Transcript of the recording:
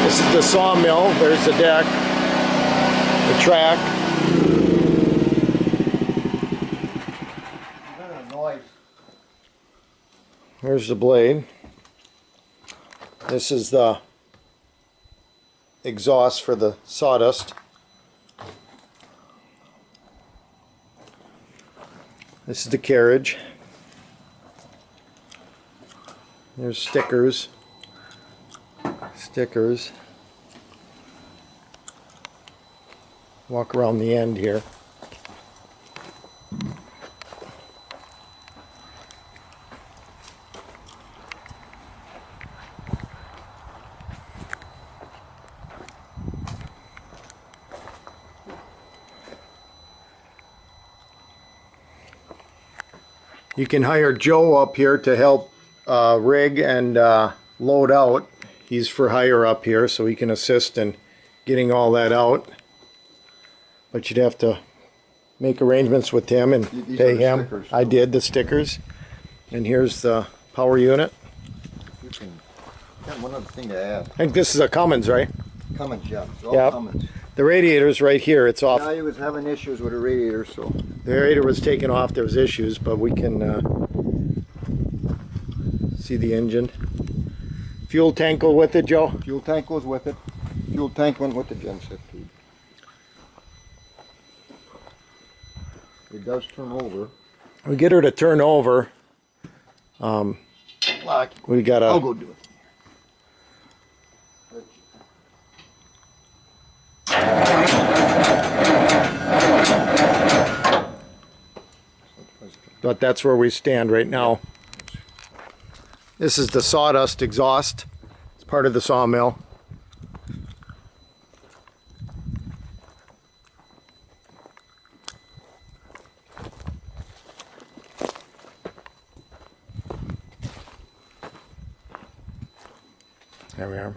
This is the sawmill. There's the deck, the track. Here's the blade. This is the exhaust for the sawdust. This is the carriage. There's stickers. Walk around the end here. You can hire Joe up here to help rig and load out. He's for hire up here, so he can assist in getting all that out. But you'd have to make arrangements with him and pay him. Stickers, I did the stickers. And here's the power unit. One other thing to add. I think this is a Cummins, right? Cummins, yeah. It's all Cummins. The radiator's right here. It's off. Yeah, he was having issues with the radiator, so. The radiator was taken off. There was issues, but we can see the engine. Fuel tank go with it, Joe? Fuel tank goes with it. Fuel tank went with the genset tube. It does turn over. We get her to turn over. We gotta. I'll go do it. But that's where we stand right now. This is the sawdust exhaust. It's part of the sawmill. There we are.